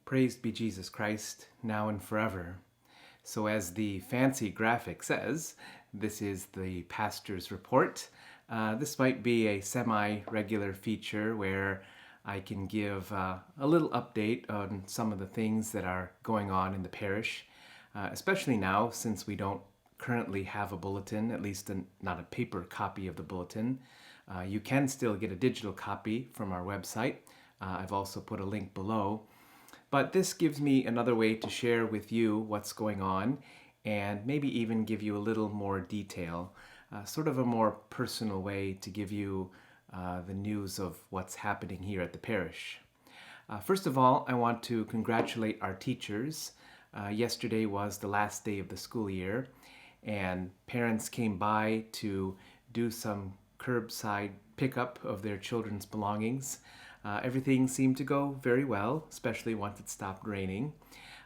Praised be Jesus Christ, now and forever. So, as the fancy graphic says, this is the pastor's report. This might be a semi-regular feature where I can give a little update on some of the things that are going on in the parish, especially now since we don't currently have a bulletin, at least not a paper copy of the bulletin. You can still get a digital copy from our website. I've also put a link below. But this gives me another way to share with you what's going on and maybe even give you a little more detail, sort of a more personal way to give you the news of what's happening here at the parish. First of all, I want to congratulate our teachers. Yesterday was the last day of the school year, and parents came by to do some curbside pickup of their children's belongings. Everything seemed to go very well, especially once it stopped raining.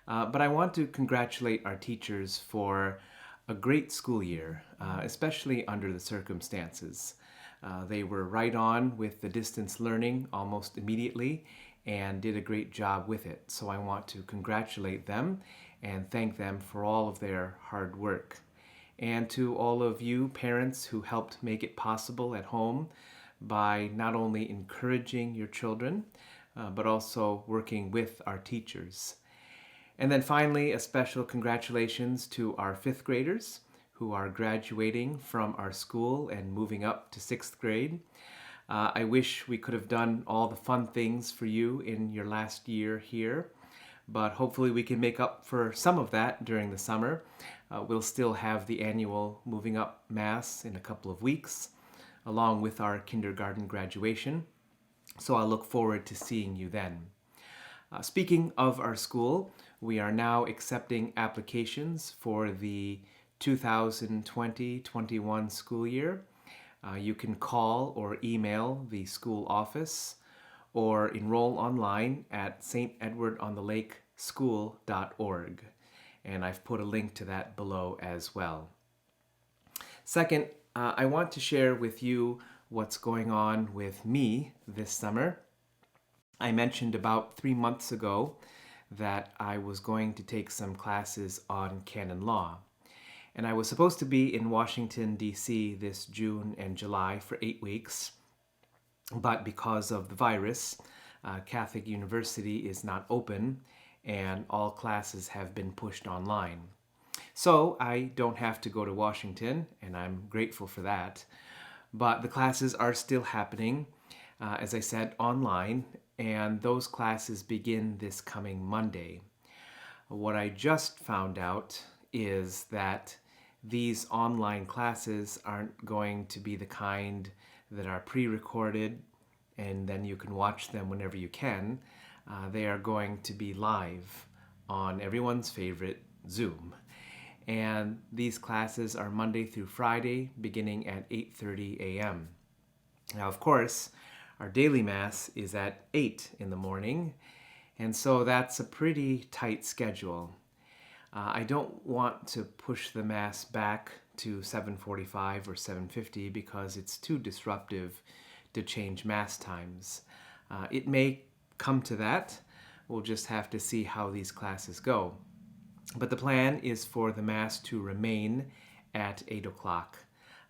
But I want to congratulate our teachers for a great school year, especially under the circumstances. They were right on with the distance learning almost immediately and did a great job with it. So I want to congratulate them and thank them for all of their hard work. And to all of you parents who helped make it possible at home by not only encouraging your children, but also working with our teachers. And then finally, a special congratulations to our fifth graders who are graduating from our school and moving up to sixth grade. I wish we could have done all the fun things for you in your last year here, but hopefully we can make up for some of that during the summer. We'll still have the annual Moving Up Mass in a couple of weeks, along with our kindergarten graduation. So I look forward to seeing you then. Speaking of our school, we are now accepting applications for the 2020-21 school year. You can call or email the school office or enroll online at stedwardontheLakeSchool.org. And I've put a link to that below as well. Second, I want to share with you what's going on with me this summer. I mentioned about 3 months ago that I was going to take some classes on canon law. And I was supposed to be in Washington, D.C. this June and July for 8 weeks. But because of the virus, Catholic University is not open and all classes have been pushed online. So I don't have to go to Washington, and I'm grateful for that. But the classes are still happening, as I said, online, and those classes begin this coming Monday. What I just found out is that these online classes aren't going to be the kind that are pre-recorded and then you can watch them whenever you can. They are going to be live on everyone's favorite Zoom. And these classes are Monday through Friday, beginning at 8:30 a.m. Now, of course, our daily Mass is at 8 in the morning, and so that's a pretty tight schedule. I don't want to push the Mass back to 7:45 or 7:50 because it's too disruptive to change Mass times. It may come to that. We'll just have to see how these classes go. But the plan is for the Mass to remain at 8 o'clock.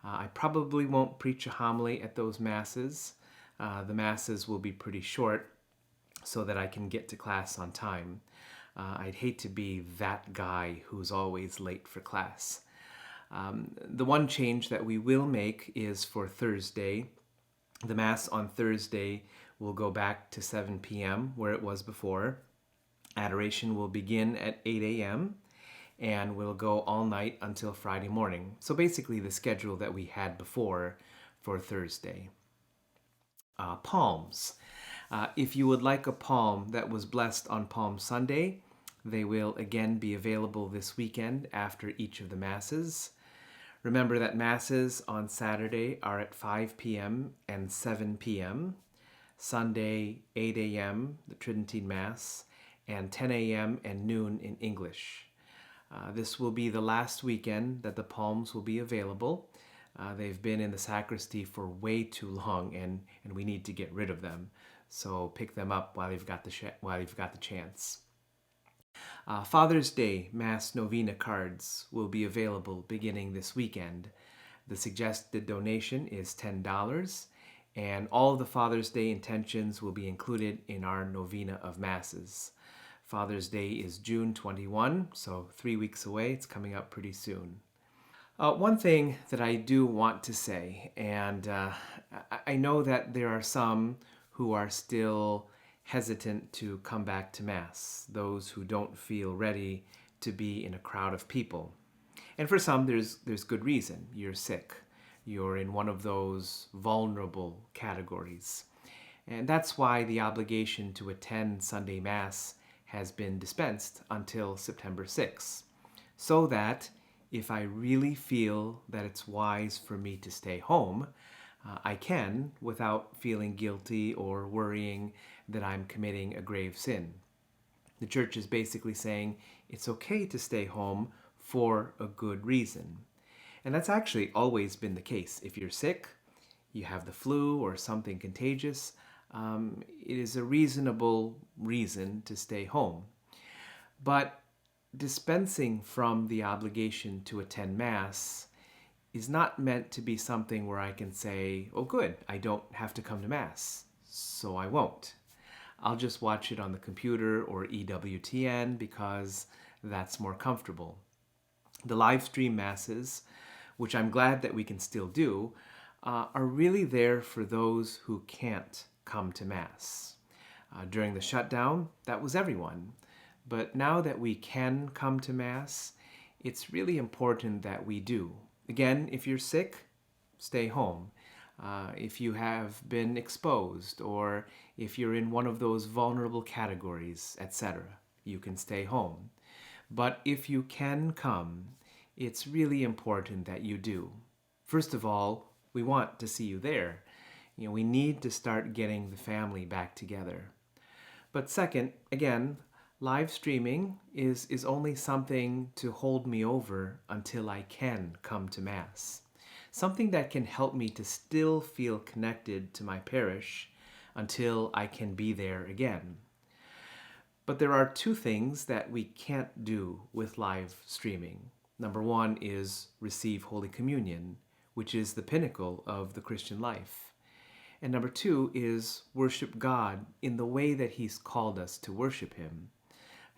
I probably won't preach a homily at those Masses. The Masses will be pretty short so that I can get to class on time. I'd hate to be that guy who's always late for class. The one change that we will make is for Thursday. The Mass on Thursday will go back to 7 p.m. where it was before. Adoration will begin at 8 a.m. and will go all night until Friday morning. So basically the schedule that we had before for Thursday. Palms. If you would like a palm that was blessed on Palm Sunday, they will again be available this weekend after each of the Masses. Remember that Masses on Saturday are at 5 p.m. and 7 p.m. Sunday, 8 a.m., the Tridentine Mass, and 10 a.m. and noon in English. This will be the last weekend that the palms will be available. They've been in the sacristy for way too long, and we need to get rid of them. So pick them up while you've got the chance. Father's Day Mass Novena cards will be available beginning this weekend. The suggested donation is $10, and all of the Father's Day intentions will be included in our Novena of Masses. Father's Day is June 21, so 3 weeks away. It's coming up pretty soon. One thing that I do want to say, and I know that there are some who are still hesitant to come back to Mass, those who don't feel ready to be in a crowd of people. And for some, there's good reason. You're sick. You're in one of those vulnerable categories. And that's why the obligation to attend Sunday Mass has been dispensed until September 6th, so that if I really feel that it's wise for me to stay home, I can without feeling guilty or worrying that I'm committing a grave sin. The church is basically saying it's okay to stay home for a good reason. And that's actually always been the case. If you're sick, you have the flu or something contagious, it is a reasonable reason to stay home. But dispensing from the obligation to attend Mass is not meant to be something where I can say, oh good, I don't have to come to Mass, so I won't. I'll just watch it on the computer or EWTN because that's more comfortable. The live stream Masses, which I'm glad that we can still do, are really there for those who can't come to Mass. During the shutdown, that was everyone. But now that we can come to Mass, it's really important that we do. Again, if you're sick, stay home. If you have been exposed or if you're in one of those vulnerable categories, etc., you can stay home. But if you can come, it's really important that you do. First of all, we want to see you there. We need to start getting the family back together. But second, again, live streaming is only something to hold me over until I can come to Mass. Something that can help me to still feel connected to my parish until I can be there again. But there are two things that we can't do with live streaming. Number one is receive Holy Communion, which is the pinnacle of the Christian life. And number two is worship God in the way that He's called us to worship Him.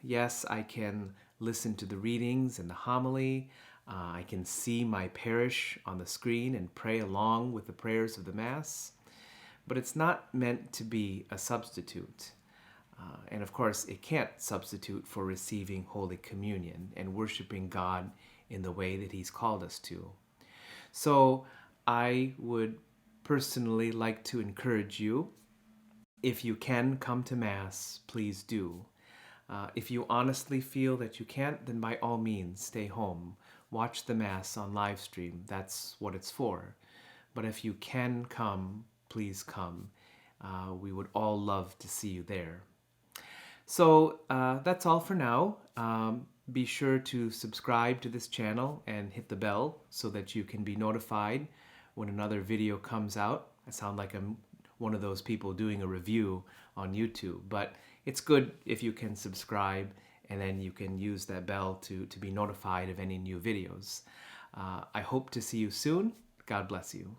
Yes, I can listen to the readings and the homily. I can see my parish on the screen and pray along with the prayers of the Mass. But it's not meant to be a substitute. And of course, it can't substitute for receiving Holy Communion and worshiping God in the way that He's called us to. So I would personally like to encourage you, if you can come to Mass, please do. If you honestly feel that you can't, then by all means, stay home. Watch the Mass on live stream. That's what it's for. But if you can come, please come. We would all love to see you there. So that's all for now. Be sure to subscribe to this channel and hit the bell so that you can be notified when another video comes out. I sound like I'm one of those people doing a review on YouTube, but it's good if you can subscribe and then you can use that bell to be notified of any new videos. I hope to see you soon. God bless you.